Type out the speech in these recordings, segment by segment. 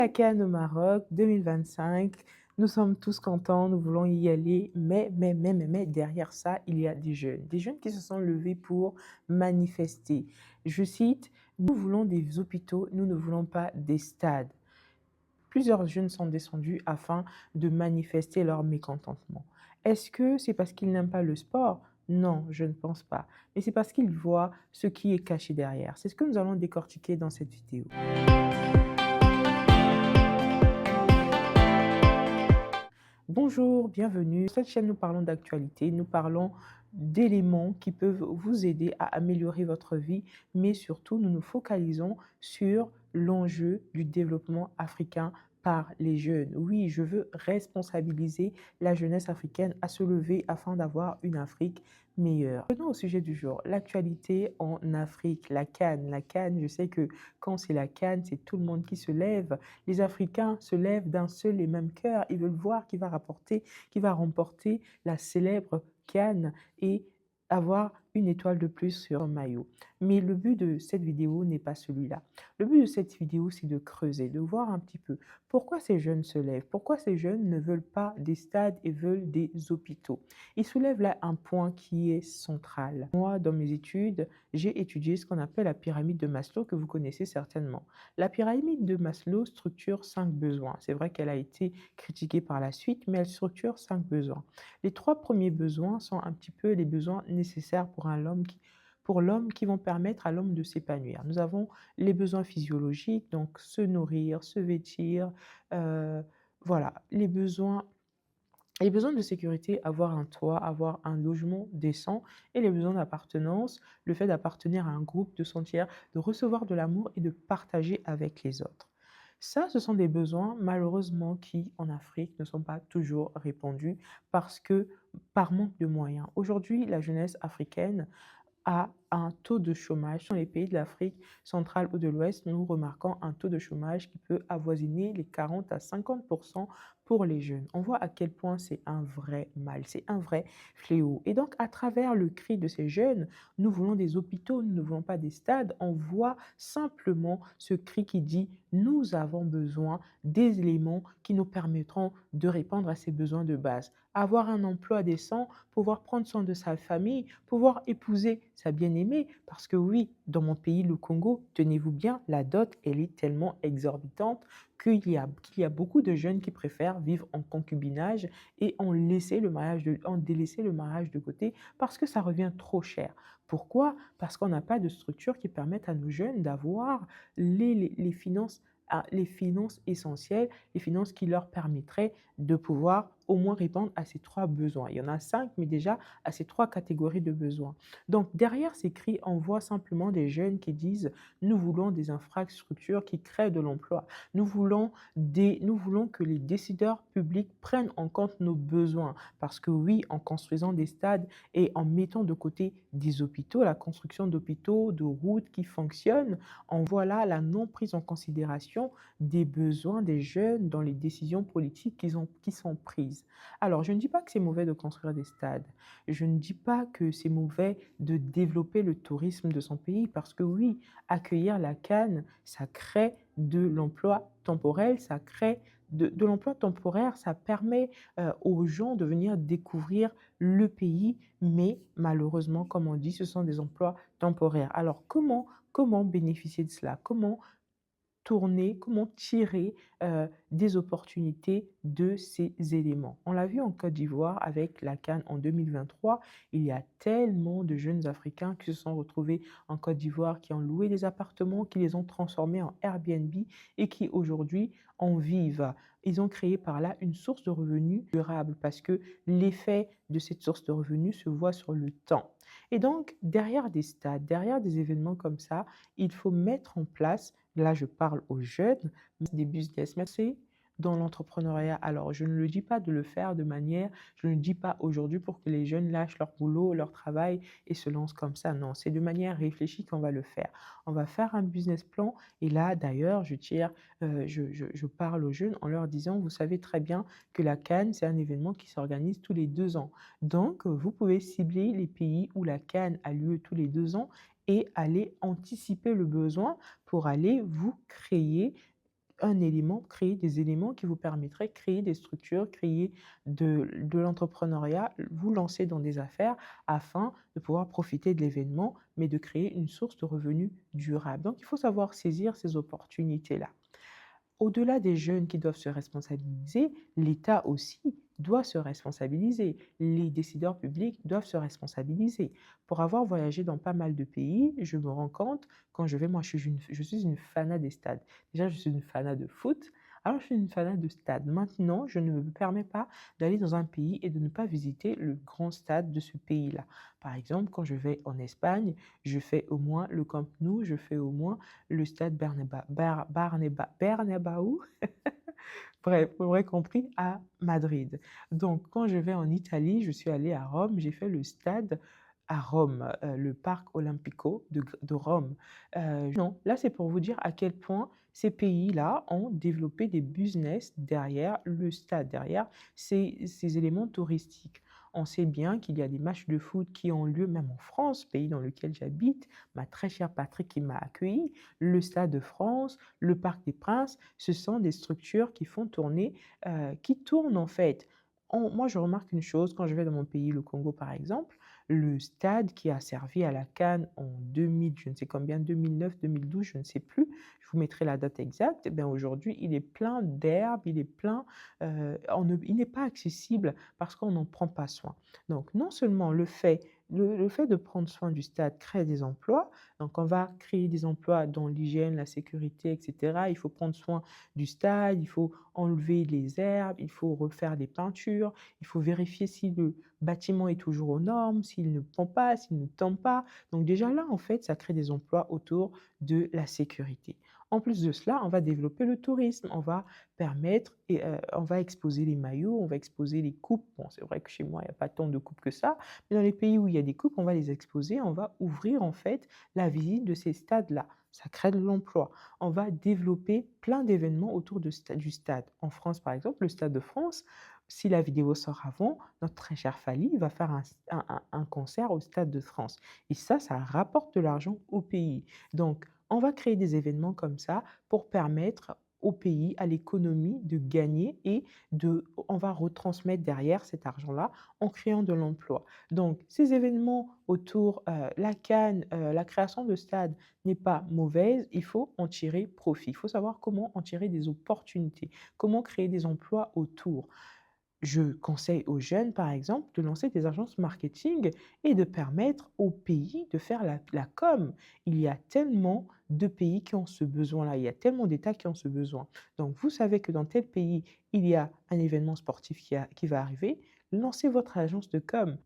La Cannes au Maroc 2025, nous sommes tous contents, nous voulons y aller, mais derrière ça, il y a des jeunes qui se sont levés pour manifester. Je cite, nous voulons des hôpitaux, nous ne voulons pas des stades. Plusieurs jeunes sont descendus afin de manifester leur mécontentement. Est-ce que c'est parce qu'ils n'aiment pas le sport? Non, je ne pense pas. Mais c'est parce qu'ils voient ce qui est caché derrière. C'est ce que nous allons décortiquer dans cette vidéo. Bonjour, bienvenue. Sur cette chaîne, nous parlons d'actualité, nous parlons d'éléments qui peuvent vous aider à améliorer votre vie, mais surtout, nous nous focalisons sur l'enjeu du développement africain par les jeunes. Oui, je veux responsabiliser la jeunesse africaine à se lever afin d'avoir une Afrique meilleure. Venons au sujet du jour, l'actualité en Afrique, la CAN. La CAN, je sais que quand c'est la CAN, c'est tout le monde qui se lève. Les Africains se lèvent d'un seul et même cœur. Ils veulent voir qui va remporter la célèbre CAN et avoir une étoile de plus sur son maillot. Mais le but de cette vidéo n'est pas celui-là. Le but de cette vidéo, c'est de creuser, de voir un petit peu pourquoi ces jeunes se lèvent, pourquoi ces jeunes ne veulent pas des stades et veulent des hôpitaux. Ils soulèvent là un point qui est central. Moi, dans mes études, j'ai étudié ce qu'on appelle la pyramide de Maslow, que vous connaissez certainement. La pyramide de Maslow structure 5 besoins. C'est vrai qu'elle a été critiquée par la suite, mais elle structure 5 besoins. Les 3 premiers besoins sont un petit peu les besoins nécessaires pour l'homme qui vont permettre à l'homme de s'épanouir. Nous avons les besoins physiologiques, donc se nourrir, se vêtir, euh, voilà, les besoins de sécurité, avoir un toit, avoir un logement décent et les besoins d'appartenance, le fait d'appartenir à un groupe, de sentir, de recevoir de l'amour et de partager avec les autres. Ça, ce sont des besoins malheureusement qui, en Afrique, ne sont pas toujours répondus parce que par manque de moyens. Aujourd'hui, la jeunesse africaine a un taux de chômage. Dans les pays de l'Afrique centrale ou de l'Ouest, nous remarquons un taux de chômage qui peut avoisiner les 40 à 50% pour les jeunes. On voit à quel point c'est un vrai mal, c'est un vrai fléau. Et donc, à travers le cri de ces jeunes, nous voulons des hôpitaux, nous ne voulons pas des stades, on voit simplement ce cri qui dit nous avons besoin des éléments qui nous permettront de répondre à ces besoins de base. Avoir un emploi décent, pouvoir prendre soin de sa famille, pouvoir épouser sa bien-aimée. Parce que oui, dans mon pays, le Congo, tenez-vous bien, la dot, elle est tellement exorbitante qu'il y a beaucoup de jeunes qui préfèrent vivre en concubinage et en délaisser le mariage de côté parce que ça revient trop cher. Pourquoi? Parce qu'on n'a pas de structure qui permette à nos jeunes d'avoir les finances les finances essentielles, les finances qui leur permettraient de pouvoir au moins répondre à ces 3 besoins. Il y en a 5, mais déjà à ces 3 catégories de besoins. Donc derrière ces cris, on voit simplement des jeunes qui disent: «Nous voulons des infrastructures qui créent de l'emploi. Nous voulons que les décideurs publics prennent en compte nos besoins». Parce que oui, en construisant des stades et en mettant de côté des hôpitaux, la construction d'hôpitaux, de routes qui fonctionnent, on voit là la non prise en considération des besoins des jeunes dans les décisions politiques qui sont prises. Alors, je ne dis pas que c'est mauvais de construire des stades. Je ne dis pas que c'est mauvais de développer le tourisme de son pays parce que oui, accueillir la Cannes, ça crée de l'emploi temporel, ça crée de l'emploi temporaire, ça permet aux gens de venir découvrir le pays, mais malheureusement, comme on dit, ce sont des emplois temporaires. Alors, comment bénéficier de cela? Comment tirer des opportunités de ces éléments. On l'a vu en Côte d'Ivoire avec la CAN en 2023. Il y a tellement de jeunes Africains qui se sont retrouvés en Côte d'Ivoire, qui ont loué des appartements, qui les ont transformés en Airbnb et qui aujourd'hui en vivent. Ils ont créé par là une source de revenus durable parce que l'effet de cette source de revenus se voit sur le temps. Et donc, derrière des stades, derrière des événements comme ça, il faut mettre en place, là je parle aux jeunes, des business. Merci dans l'entrepreneuriat. Alors, je ne le dis pas de le faire de manière, je ne le dis pas aujourd'hui pour que les jeunes lâchent leur boulot, leur travail et se lancent comme ça. Non, c'est de manière réfléchie qu'on va le faire. On va faire un business plan et là, d'ailleurs, je parle aux jeunes en leur disant, vous savez très bien que la Cannes, c'est un événement qui s'organise tous les 2 ans. Donc, vous pouvez cibler les pays où la Cannes a lieu tous les 2 ans et aller anticiper le besoin pour aller vous créer un élément, créer des éléments qui vous permettraient de créer des structures, créer de l'entrepreneuriat, vous lancer dans des affaires afin de pouvoir profiter de l'événement, mais de créer une source de revenus durable. Donc, il faut savoir saisir ces opportunités-là. Au-delà des jeunes qui doivent se responsabiliser, l'État aussi doit se responsabiliser. Les décideurs publics doivent se responsabiliser. Pour avoir voyagé dans pas mal de pays, je me rends compte, quand je vais, moi je suis une fanat des stades. Déjà, je suis une fanat de foot, alors je suis une fanat de stade. Maintenant, je ne me permets pas d'aller dans un pays et de ne pas visiter le grand stade de ce pays-là. Par exemple, quand je vais en Espagne, je fais au moins le Camp Nou, je fais au moins le stade Bernabéu, bref, vous aurez compris, à Madrid. Donc, quand je vais en Italie, je suis allée à Rome, j'ai fait le stade à Rome, le Parc Olimpico de Rome. Non, là, c'est pour vous dire à quel point ces pays-là ont développé des business derrière le stade, derrière ces éléments touristiques. On sait bien qu'il y a des matchs de foot qui ont lieu même en France, pays dans lequel j'habite. Ma très chère Patrick qui m'a accueilli, le Stade de France, le Parc des Princes, ce sont des structures qui font tourner, qui tournent en fait. Moi, je remarque une chose quand je vais dans mon pays, le Congo par exemple, le stade qui a servi à la CAN en 2000, je ne sais combien, 2009, 2012, je ne sais plus, je vous mettrai la date exacte, eh bien aujourd'hui, il est plein d'herbe, il est plein, il n'est pas accessible parce qu'on n'en prend pas soin. Donc, non seulement le fait de prendre soin du stade crée des emplois, donc on va créer des emplois dans l'hygiène, la sécurité, etc. Il faut prendre soin du stade, il faut enlever les herbes, il faut refaire des peintures, il faut vérifier si le bâtiment est toujours aux normes, s'il ne pend pas, s'il ne tombe pas. Donc déjà là, en fait, ça crée des emplois autour de la sécurité. En plus de cela, on va développer le tourisme, on va permettre et on va exposer les maillots, on va exposer les coupes. Bon, c'est vrai que chez moi, il n'y a pas tant de coupes que ça, mais dans les pays où il y a des coupes, on va les exposer, on va ouvrir en fait la visite de ces stades-là. Ça crée de l'emploi. On va développer plein d'événements autour du stade. En France, par exemple, le Stade de France, si la vidéo sort avant, notre très cher Fally va faire un concert au Stade de France. Et ça rapporte de l'argent au pays. Donc, on va créer des événements comme ça pour permettre au pays, à l'économie de gagner et on va retransmettre derrière cet argent-là en créant de l'emploi. Donc, ces événements autour, la CAN, la création de stades n'est pas mauvaise, il faut en tirer profit. Il faut savoir comment en tirer des opportunités, comment créer des emplois autour. Je conseille aux jeunes, par exemple, de lancer des agences marketing et de permettre au pays de faire la com. Il y a tellement de pays qui ont ce besoin-là, il y a tellement d'États qui ont ce besoin. Donc, vous savez que dans tel pays, il y a un événement sportif qui va arriver, lancez votre agence de com.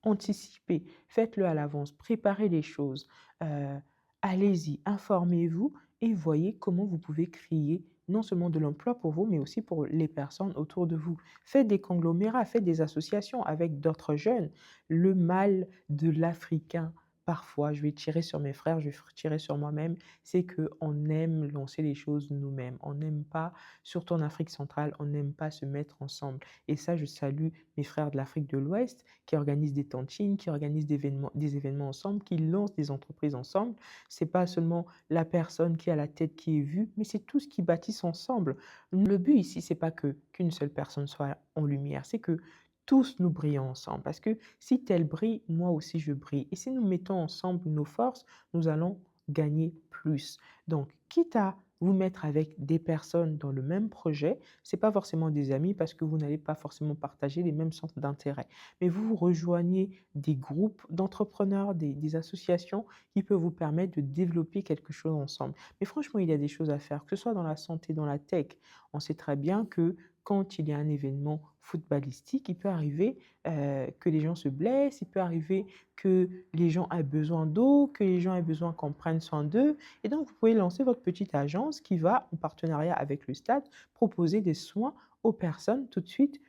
Anticipez, faites-le à l'avance, préparez les choses. Euh, Allez-y, informez-vous et voyez comment vous pouvez créer non seulement de l'emploi pour vous, mais aussi pour les personnes autour de vous. Faites des conglomérats, faites des associations avec d'autres jeunes. Le mal de l'Africain, parfois, je vais tirer sur mes frères, je vais tirer sur moi-même, c'est qu'on aime lancer les choses nous-mêmes. On n'aime pas, surtout en Afrique centrale, on n'aime pas se mettre ensemble. Et ça, je salue mes frères de l'Afrique de l'Ouest qui organisent des tantines, qui organisent des événements ensemble, qui lancent des entreprises ensemble. C'est pas seulement la personne qui a la tête qui est vue, mais c'est tout ce qui bâtissent ensemble. Le but ici, c'est pas qu'une seule personne soit en lumière, c'est que tous nous brillons ensemble. Parce que si tel brille, moi aussi je brille. Et si nous mettons ensemble nos forces, nous allons gagner plus. Donc, quitte à vous mettre avec des personnes dans le même projet, c'est pas forcément des amis parce que vous n'allez pas forcément partager les mêmes centres d'intérêt. Mais vous rejoignez des groupes d'entrepreneurs, des associations qui peuvent vous permettre de développer quelque chose ensemble. Mais franchement, il y a des choses à faire, que ce soit dans la santé, dans la tech. On sait très bien que quand il y a un événement footballistique, il peut arriver que les gens se blessent, il peut arriver que les gens aient besoin d'eau, que les gens aient besoin qu'on prenne soin d'eux. Et donc, vous pouvez lancer votre petite agence qui va, en partenariat avec le stade, proposer des soins aux personnes tout de suite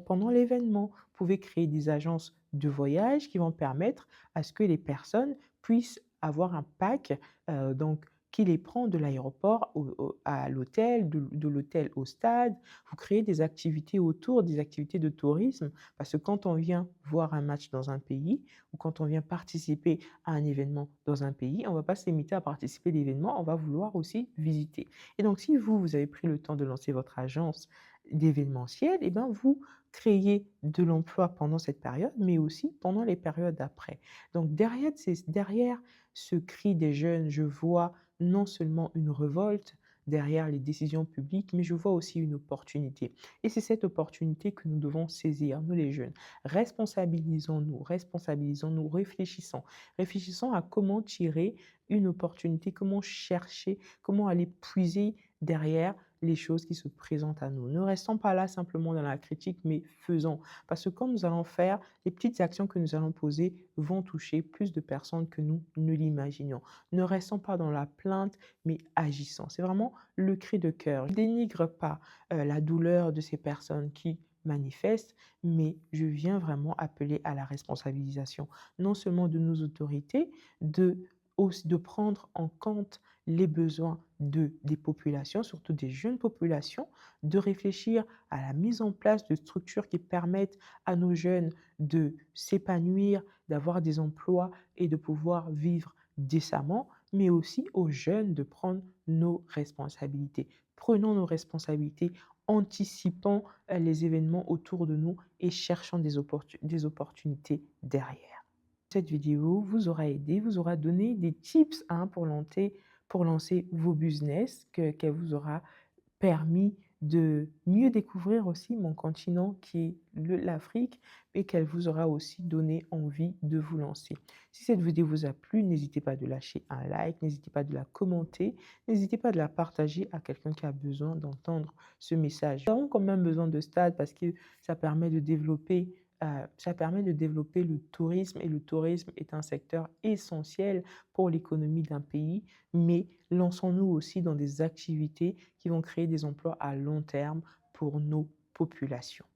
pendant l'événement. Vous pouvez créer des agences de voyage qui vont permettre à ce que les personnes puissent avoir un pack, donc qui les prend de l'aéroport à l'hôtel, de l'hôtel au stade. Vous créez des activités autour, des activités de tourisme, parce que quand on vient voir un match dans un pays ou quand on vient participer à un événement dans un pays, on ne va pas se limiter à participer à l'événement, on va vouloir aussi visiter. Et donc, si vous, vous avez pris le temps de lancer votre agence d'événementiel, eh ben, vous créez de l'emploi pendant cette période, mais aussi pendant les périodes d'après. Donc, derrière ce cri des jeunes, je vois non seulement une révolte derrière les décisions publiques, mais je vois aussi une opportunité. Et c'est cette opportunité que nous devons saisir, nous les jeunes. Responsabilisons-nous, responsabilisons-nous, réfléchissons. Réfléchissons à comment tirer une opportunité, comment chercher, comment aller puiser derrière les choses qui se présentent à nous. Ne restons pas là simplement dans la critique, mais faisons. Parce que quand nous allons faire, les petites actions que nous allons poser vont toucher plus de personnes que nous ne l'imaginons. Ne restons pas dans la plainte, mais agissons. C'est vraiment le cri de cœur. Je ne dénigre pas la douleur de ces personnes qui manifestent, mais je viens vraiment appeler à la responsabilisation, non seulement de nos autorités, de prendre en compte les besoins des populations, surtout des jeunes populations, de réfléchir à la mise en place de structures qui permettent à nos jeunes de s'épanouir, d'avoir des emplois et de pouvoir vivre décemment, mais aussi aux jeunes de prendre nos responsabilités. Prenons nos responsabilités, anticipons les événements autour de nous et cherchons des opportunités derrière. Cette vidéo vous aura aidé, vous aura donné des tips pour lancer vos business, qu'elle vous aura permis de mieux découvrir aussi mon continent qui est l'Afrique et qu'elle vous aura aussi donné envie de vous lancer. Si cette vidéo vous a plu, n'hésitez pas de lâcher un like, n'hésitez pas de la commenter, n'hésitez pas de la partager à quelqu'un qui a besoin d'entendre ce message. Nous avons quand même besoin de stade parce que ça permet de développer le tourisme et le tourisme est un secteur essentiel pour l'économie d'un pays, mais lançons-nous aussi dans des activités qui vont créer des emplois à long terme pour nos populations.